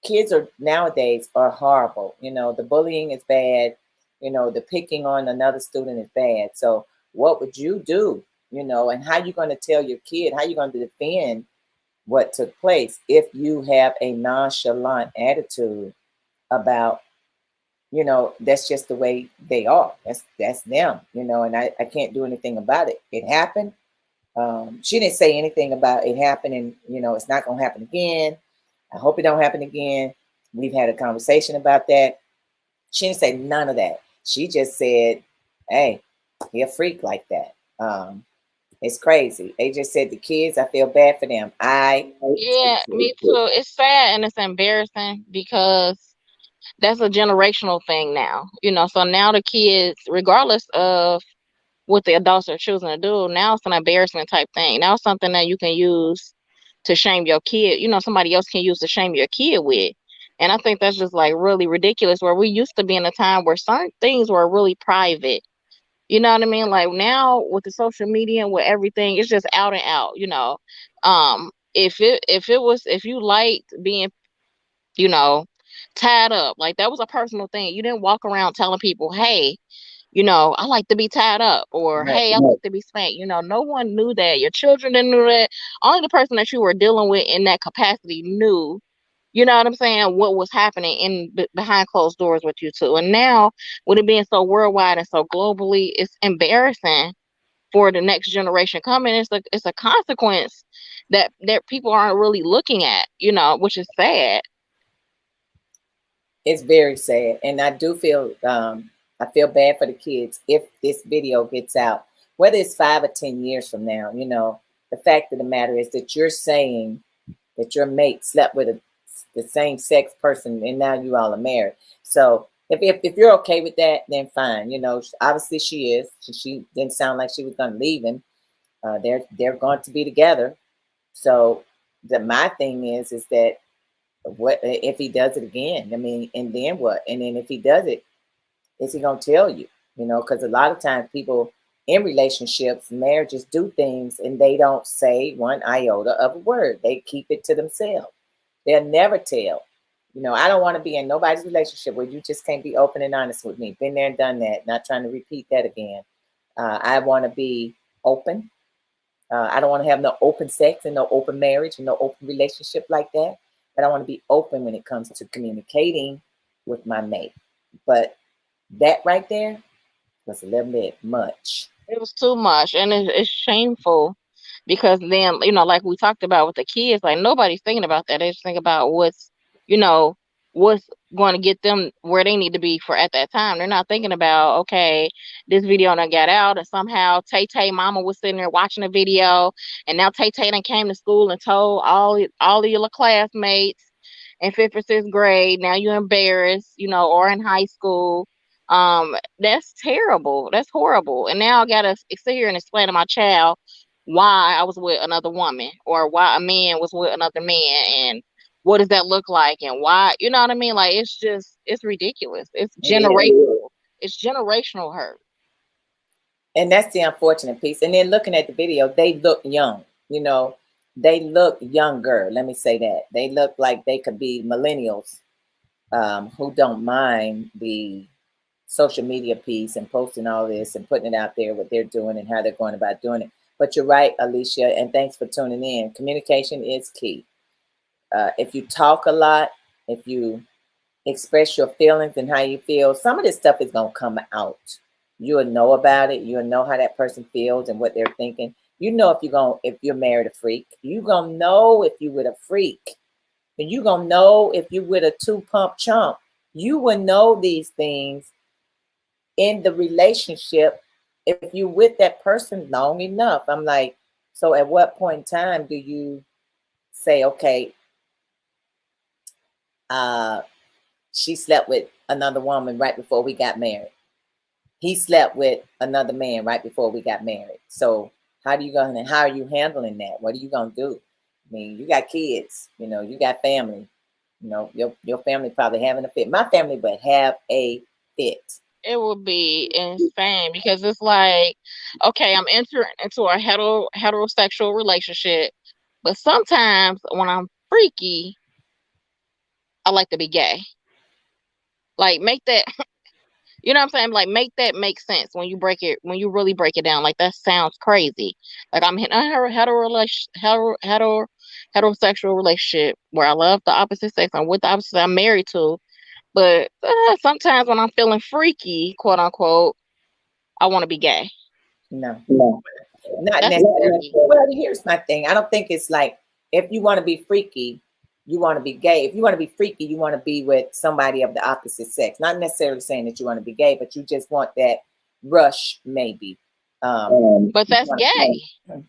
kids are nowadays are horrible. The bullying is bad. The picking on another student is bad. So what would you do? And how you going to tell your kid? How you going to defend what took place if you have a nonchalant attitude about, that's just the way they are. That's them. And I can't do anything about it. It happened. She didn't say anything about it happening. It's not going to happen again. I hope it don't happen again. We've had a conversation about that. She didn't say none of that. She just said, hey, he a freak like that. It's crazy. They just said the kids, I feel bad for them. Yeah, me too. It's sad and it's embarrassing because that's a generational thing now. So now the kids, regardless of what the adults are choosing to do, now it's an embarrassment type thing. Now it's something that you can use to shame your kid. Somebody else can use to shame your kid with. And I think that's just like really ridiculous, where we used to be in a time where certain things were really private. You know what I mean? Like now with the social media and with everything, it's just out and out, if you liked being, you know, tied up, like that was a personal thing. You didn't walk around telling people, hey, I like to be tied up, or Right. hey, I like to be spanked. No one knew that. Your children didn't know that. Only the person that you were dealing with in that capacity knew, you know what I'm saying, what was happening behind closed doors with you two. And now, with it being so worldwide and so globally, it's embarrassing for the next generation coming. It's a consequence that people aren't really looking at, which is sad. It's very sad, and I feel bad for the kids if this video gets out, whether it's 5 or 10 years from now. The fact of the matter is that you're saying that your mate slept with the same sex person, and now you all are married. So if you're okay with that, then fine. Obviously she is. She didn't sound like she was going to leave him. They're going to be together. So my thing is that what if he does it again? I mean, and then what? And then if he does it, is he gonna tell you? Because a lot of times people in relationships, marriages do things and they don't say one iota of a word. They keep it to themselves. They'll never tell. I don't want to be in nobody's relationship where you just can't be open and honest with me. Been there and done that. Not trying to repeat that again. I want to be open. I don't want to have no open sex and no open marriage and no open relationship like that. But I want to be open when it comes to communicating with my mate. But that right there was a little bit much. It was too much, and it's shameful because then, like we talked about with the kids, like nobody's thinking about that. They just think about you know, what's going to get them where they need to be for at that time. They're not thinking about, okay, this video done got out, and somehow Tay Tay mama was sitting there watching the video, and now Tay Tay done came to school and told all of your classmates in fifth or sixth grade. Now you're embarrassed, or in high school. That's terrible. That's horrible. And now I gotta sit here and explain to my child why I was with another woman, or why a man was with another man, and what does that look like, and why, you know what I mean? Like it's ridiculous. It's It is. generational. It's generational hurt. And that's the unfortunate piece. And then looking at the video, they look young. They look younger. Let me say that. They look like they could be millennials who don't mind the social media piece and posting all this and putting it out there, what they're doing and how they're going about doing it. But you're right, Alicia, and thanks for tuning in. Communication is key. If you talk a lot, if you express your feelings and how you feel, some of this stuff is going to come out. You'll know about it. You'll know how that person feels and what they're thinking. If you're married a freak, you're going to know if you with a freak. And you're going to know if you with a two-pump chump. You will know these things in the relationship if you with that person long enough. I'm like, so at what point in time do you say, okay, she slept with another woman right before we got married. He slept with another man right before we got married. So how are you handling that? What are you gonna do? I mean, you got kids, you got family, your family probably having a fit. My family would have a fit. It would be insane because it's like, okay, I'm entering into a heterosexual relationship, but sometimes when I'm freaky, I like to be gay. Like make that you know what I'm saying? Like make that make sense when you really break it down. Like that sounds crazy. Like I'm in a heterosexual relationship where I love the opposite sex. I'm with the opposite I'm married to. But sometimes when I'm feeling freaky, quote unquote, I want to be gay. No, No. not That's necessarily. freaky. Well, here's my thing. I don't think it's like if you want to be freaky, you want to be gay. If you want to be freaky, you want to be with somebody of the opposite sex. Not necessarily saying that you want to be gay, but you just want that rush, maybe. But that's gay.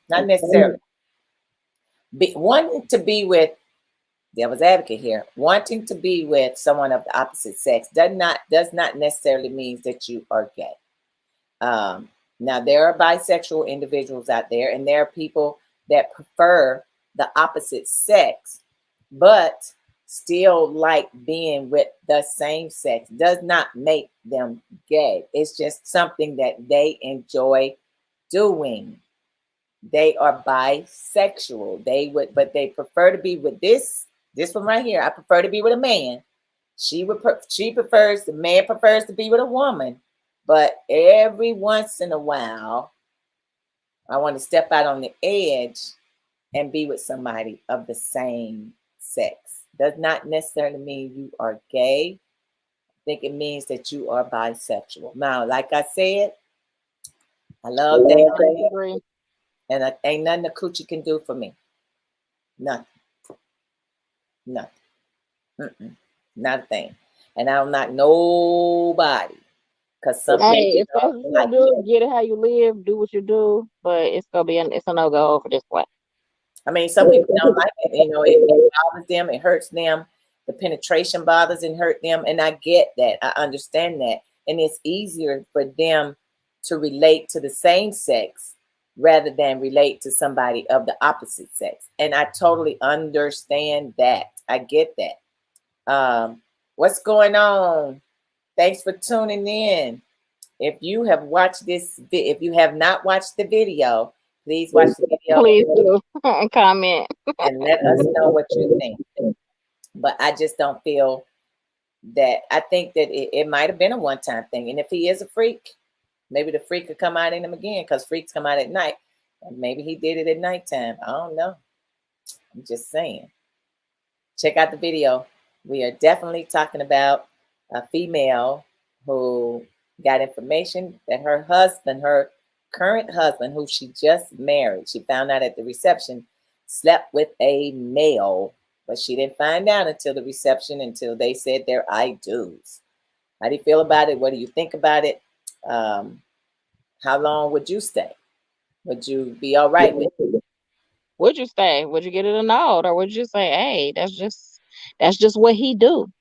Not necessarily. Wanting to be with, devil's advocate here, wanting to be with someone of the opposite sex does not necessarily mean that you are gay. Now there are bisexual individuals out there, and there are people that prefer the opposite sex, but still like being with the same sex. Does not make them gay. It's just something that they enjoy doing. They are bisexual. But they prefer to be with this one right here. I prefer to be with a man. She prefers, the man prefers to be with a woman. But every once in a while, I want to step out on the edge and be with somebody of the same sex. Does not necessarily mean you are gay. I think it means that you are bisexual. Now, like I said, I love dating, and ain't nothing the coochie can do for me. Nothing. Nothing. Mm-mm. Not a thing. And I don't knock nobody. Because some Hey, people if that's don't what like you do, get it how you live, do what you do, but it's a no go over this way. I mean, some people don't like it. It bothers them. It hurts them. The penetration bothers and hurt them. And I get that. I understand that. And it's easier for them to relate to the same sex rather than relate to somebody of the opposite sex. And I totally understand that. I get that. What's going on? Thanks for tuning in. If you have watched if you have not watched the video, please watch the video. Please do comment and let us know what you think. But I just don't feel that. I think that it might have been a one-time thing. And if he is a freak, maybe the freak could come out in him again, because freaks come out at night. And maybe he did it at nighttime. I don't know. I'm just saying. Check out the video. We are definitely talking about a female who got information that her current husband, who she just married, she found out at the reception, slept with a male, but she didn't find out until the reception, until they said their I do's. How do you feel about it? What do you think about it? How long would you stay? Would you be all right with it? Would you stay? Would you get it a nod, or would you say, "Hey, that's just what he do"?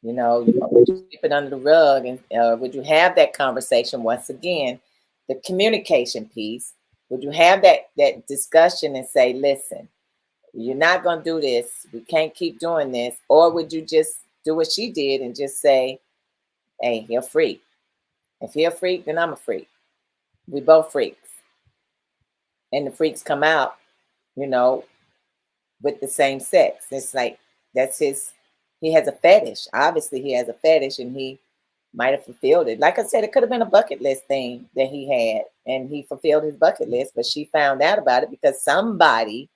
Would you sweep it under the rug, and would you have that conversation once again? The communication piece. Would you have that discussion and say, "Listen, you're not going to do this. We can't keep doing this," or would you just do what she did and just say, "Hey, you're a freak. If you're a freak, then I'm a freak. We both freaks." And the freaks come out, you know, with the same sex. It's like he has a fetish. Obviously, he has a fetish, and he might have fulfilled it. Like I said, it could have been a bucket list thing that he had, and he fulfilled his bucket list, but she found out about it because somebody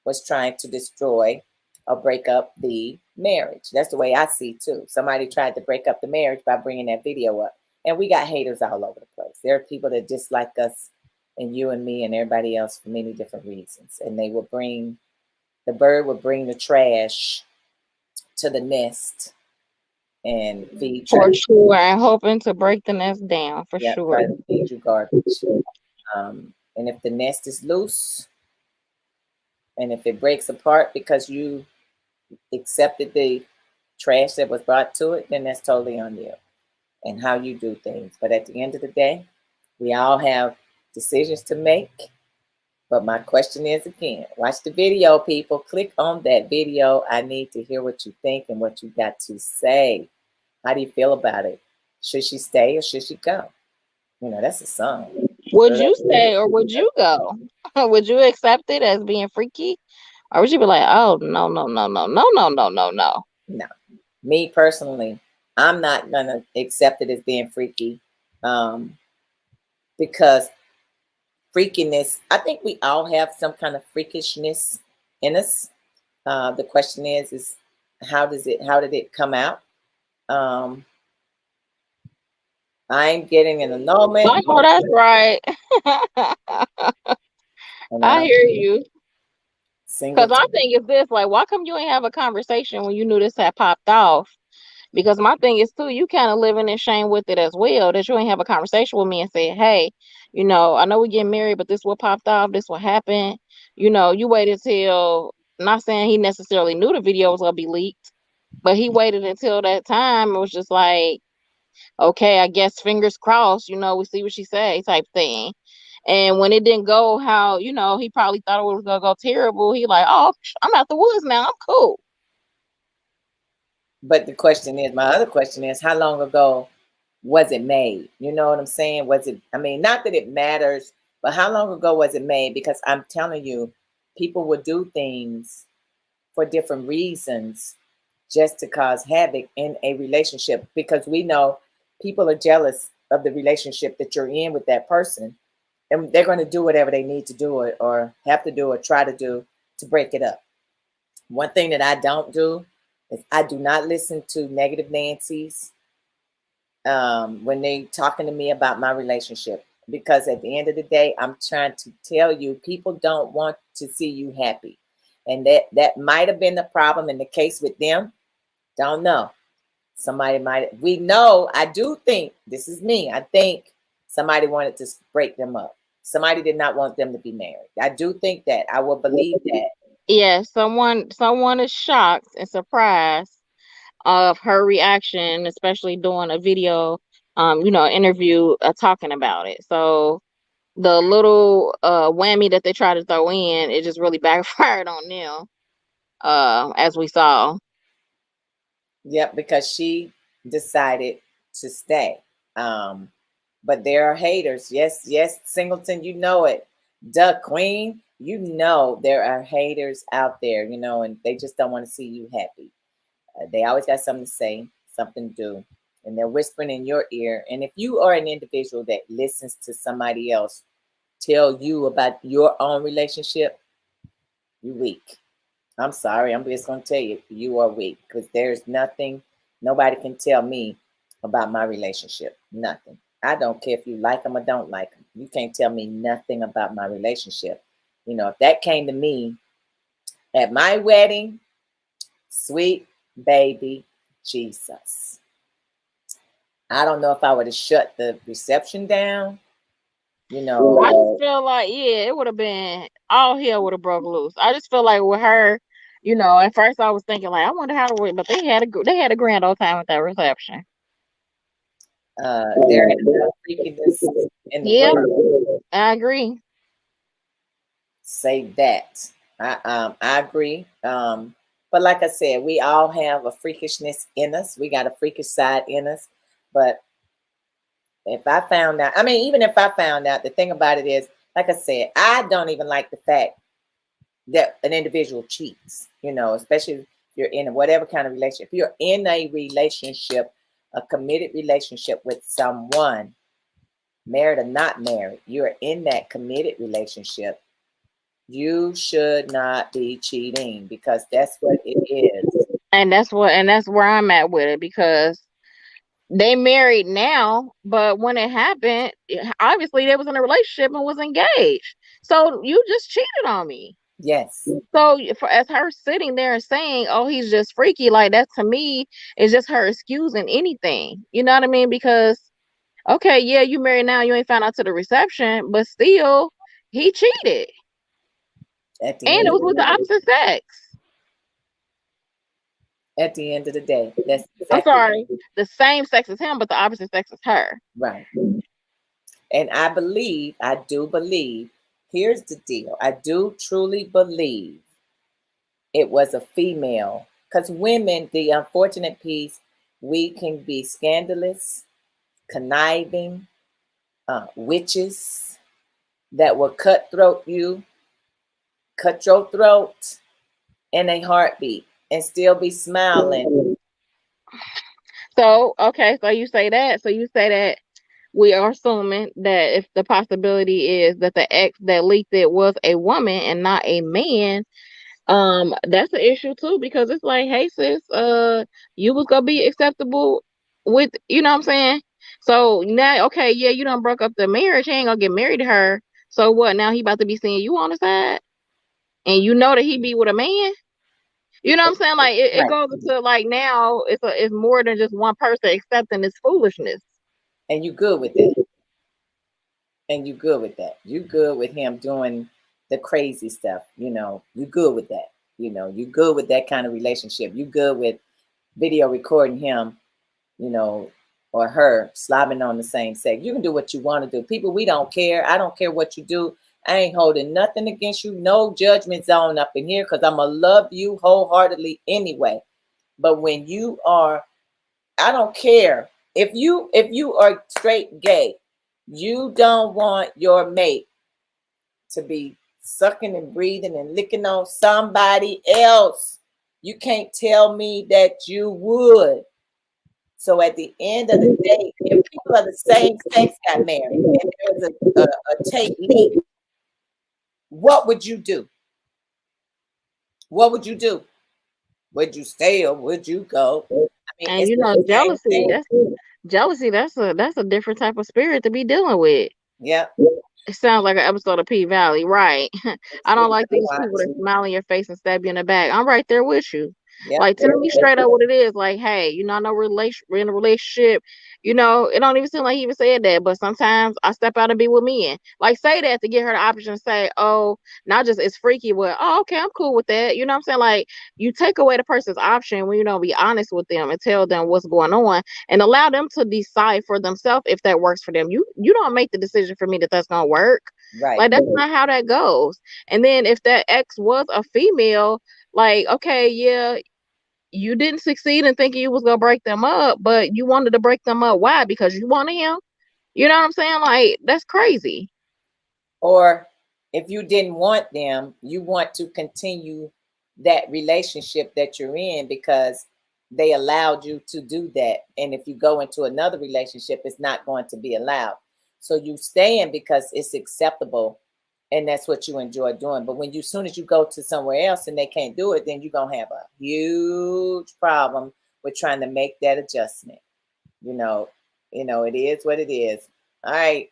was trying to destroy or break up the marriage. That's the way I see it too. Somebody tried to break up the marriage by bringing that video up. And we got haters all over the place. There are people that dislike us, and you and me and everybody else, for many different reasons. And the bird will bring the trash to the nest and feed For trash. sure, and hoping to break the nest down for Yeah, sure. try to feed you garbage. And if the nest is loose, and if it breaks apart because you accepted the trash that was brought to it, then that's totally on you and how you do things. But at the end of the day, we all have decisions to make. But my question is, again, watch the video, people. Click on that video. I need to hear what you think and what you got to say. How do you feel about it? Should she stay or should she go? That's a song. Would you stay or would you go? Would you accept it as being freaky? Or would you be like, "Oh, no, no, no, no, no, no, no, no, no"? No. Me personally, I'm not going to accept it as being freaky, because freakiness, I think we all have some kind of freakishness in us. The question is how did it come out? I'm getting an annulment. Oh, that's right. And I hear you. single. Because my thing is this, like, why come you ain't have a conversation when you knew this had popped off? Because my thing is too, you kind of living in shame with it as well. That you ain't have a conversation with me and say, hey, I know we getting married, but this what popped off, this what happened. You waited till, not saying he necessarily knew the video was gonna be leaked, but he waited until that time. It was just like, okay, I guess fingers crossed, we see what she say type thing. And when it didn't go how, he probably thought it was gonna go terrible, he like, oh, I'm out the woods now, I'm cool. But my other question is, how long ago was it made? You know what I'm saying? Was it, I mean, not that it matters, but how long ago was it made? Because I'm telling you, people will do things for different reasons just to cause havoc in a relationship, because we know people are jealous of the relationship that you're in with that person, and they're going to do whatever they need to do or have to do or try to do to break it up. One thing that I don't do is I do not listen to negative Nancy's when they talking to me about my relationship, because at the end of the day, I'm trying to tell you, people don't want to see you happy, and that might have been the problem in the case with them. Don't know. Somebody might. We know. I do think this is me. I think somebody wanted to break them up. Somebody did not want them to be married. I do think that. I will believe that. Yeah, someone is shocked and surprised of her reaction, especially doing a video, interview, talking about it. So the little whammy that they try to throw in, it just really backfired on them, as we saw. Yep, because she decided to stay. But there are haters. Yes, yes, Singleton, you know it. Duck Queen, you know there are haters out there, and they just don't want to see you happy. They always got something to say, something to do, and they're whispering in your ear. And if you are an individual that listens to somebody else tell you about your own relationship, you weak. I'm sorry. I'm just going to tell you, you are weak, because there's nothing, nobody can tell me about my relationship. Nothing. I don't care if you like them or don't like them. You can't tell me nothing about my relationship. If that came to me at my wedding, sweet baby Jesus, I don't know if I would have shut the reception down. I just feel like, yeah, it would have been, all hell would have broke loose. I just feel like with her, at first I was thinking like, I wonder how to, but they had a grand old time at that reception. There is enough freakiness in the Yeah, world. I agree. Say that. I agree. But like I said, we all have a freakishness in us. We got a freakish side in us. But if I found out, I mean, even if I found out, the thing about it is, like I said, I don't even like the fact that an individual cheats, especially if you're in whatever kind of relationship. If you're in a relationship, a committed relationship with someone, married or not married, you're in that committed relationship, you should not be cheating, because that's what it is. And that's where I'm at with it, because they married now, but when it happened, obviously they was in a relationship and was engaged. So you just cheated on me. Yes. So as her sitting there and saying, "Oh, he's just freaky," like that to me is just her excusing anything. You know what I mean? Because okay, yeah, you married now, you ain't found out to the reception, but still, he cheated, At the and end it of was the with the day, opposite sex. at the end of the day, that's I'm exactly sorry, the same sex as him, but the opposite sex as her. right. And I do believe, here's the deal. I do truly believe it was a female. Because women, the unfortunate piece, we can be scandalous, conniving, witches that will cut your throat in a heartbeat and still be smiling. So okay, so you say that. So you say that we are assuming that if the possibility is that the ex that leaked it was a woman and not a man, that's an issue too, because it's like, hey sis, you was gonna be acceptable with, what I'm saying? So now, okay, yeah, you done broke up the marriage, he ain't gonna get married to her. So what, now he about to be seeing you on the side? And you know that he be with a man? You know what I'm saying? Like it Right. goes into like now it's more than just one person accepting this foolishness. And you good with that. And you good with that. You good with him doing the crazy stuff. You good with that. You good with that kind of relationship. You good with video recording him, you know, or her slobbing on the same sex. You can do what you want to do. People, we don't care. I don't care what you do. I ain't holding nothing against you. No judgment zone up in here because I'm going to love you wholeheartedly anyway. But when you are, I don't care. If you are straight gay, you don't want your mate to be sucking and breathing and licking on somebody else. You can't tell me that you would. So at the end of the day, if people of the same sex got married and there was a tape leak, what would you do? What would you do? Would you stay or would you go? I mean, And it's you know, the same jealousy, thing. that's a different type of spirit to be dealing with. Yeah, It sounds like an episode of P Valley, right? it's I what don't you like gotta these people watch. that smile in your face and stab you in the back. I'm right there with you. Yep. Like, tell me straight up what it is. Like, hey, I know we're in a relationship. It don't even seem like he even said that, but sometimes I step out and be with men. Like, say that to get her the option to say, oh, not just it's freaky, but oh, okay, I'm cool with that. You know what I'm saying? Like, you take away the person's option when you don't be honest with them and tell them what's going on and allow them to decide for themselves if that works for them. You don't make the decision for me that that's gonna work. Right. Like, that's not how that goes. And then if that ex was a female, like, okay, yeah, you didn't succeed in thinking you was gonna break them up, but you wanted to break them up. Why? Because you wanted him. You know what I'm saying? Like, that's crazy. Or if you didn't want them, you want to continue that relationship that you're in because they allowed you to do that. And if you go into another relationship, it's not going to be allowed. So you stay in because it's acceptable and that's what you enjoy doing. But when you, as soon as you go to somewhere else and they can't do it, then you're gonna have a huge problem with trying to make that adjustment. You know, it is what it is. All right.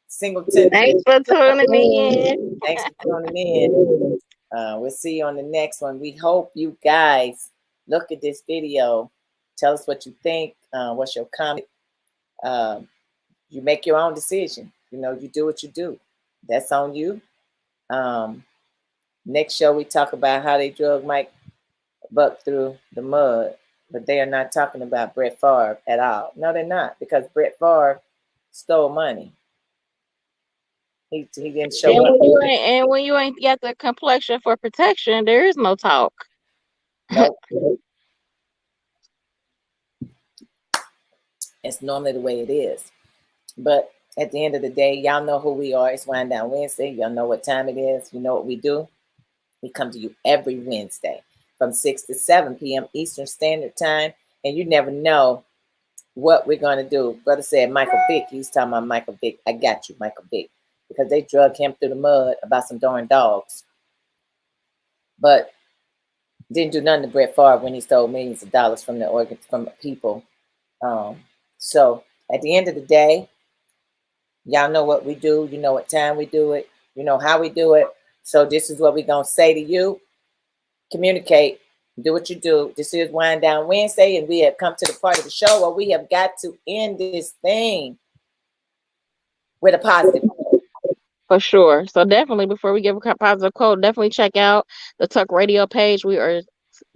Singleton, Thanks for tuning in. thanks for tuning in. We'll see you on the next one. We hope you guys look at this video. Tell us what you think. What's your comment? Um, you make your own decision. You do what you do. That's on you. Um, Next show, we talk about how they drug Mike Buck through the mud, but they are not talking about Brett Favre at all. No, they're not, because Brett Favre stole money. He didn't show And up. when you ain't got the complexion for protection, there is no talk. Nope. It's normally the way it is. But at the end of the day, y'all know who we are. It's Wind Down Wednesday. Y'all know what time it is. You know what we do. We come to you every Wednesday from 6 to 7 p.m. Eastern Standard Time. And you never know what we're going to do. Brother said Michael Vick. He's talking about Michael Vick. I got you, Michael Vick. Because they drug him through the mud about some darn dogs. But didn't do nothing to Brett Favre when he stole millions of dollars from from people. So at the end of the day, y'all know what we do. You know what time we do it. You know how we do it. So this is what we're going to say to you. Communicate. Do what you do. This is Wind Down Wednesday, and we have come to the part of the show where we have got to end this thing with a positive. For sure. So definitely, before we give a positive quote, definitely check out the Tuck Radio page. We are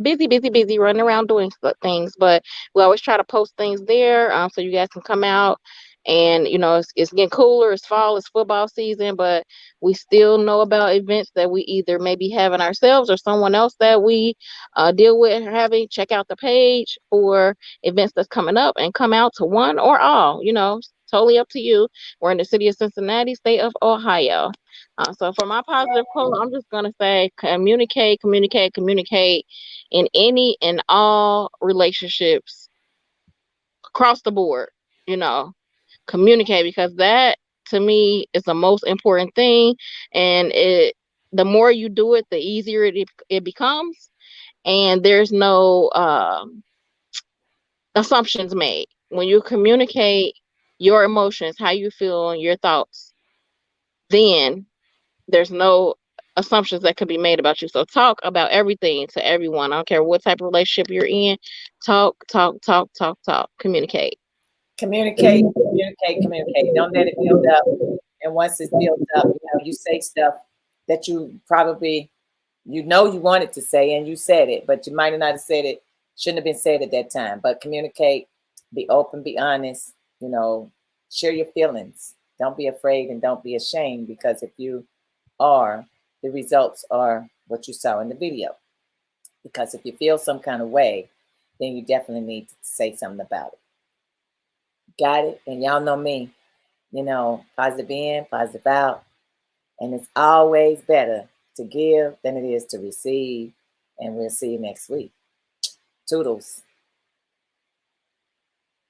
busy, busy, busy running around doing things, but we always try to post things there, so you guys can come out. And it's getting cooler. It's fall. It's football season, but we still know about events that we either maybe having ourselves or someone else that we deal with having. Check out the page for events that's coming up and come out to one or all. Totally up to you. We're in the city of Cincinnati, state of Ohio. So for my positive quote, I'm just going to say communicate, communicate, communicate in any and all relationships across the board. You know, communicate, because that to me is the most important thing. And the more you do it, the easier it becomes. And there's no assumptions made. When you communicate your emotions, how you feel, and your thoughts, then there's no assumptions that could be made about you. So talk about everything to everyone. I don't care what type of relationship you're in. Talk, talk, talk, talk, talk. Communicate. Communicate, communicate, communicate. Don't let it build up. And once it's built up, you say stuff that you probably, you wanted to say and you said it, but you might not have said it, shouldn't have been said at that time. But communicate, be open, be honest, share your feelings. Don't be afraid and don't be ashamed, because if you are, the results are what you saw in the video. Because if you feel some kind of way, then you definitely need to say something about it. Got it? And y'all know me, positive in, positive out. And it's always better to give than it is to receive. And we'll see you next week. Toodles.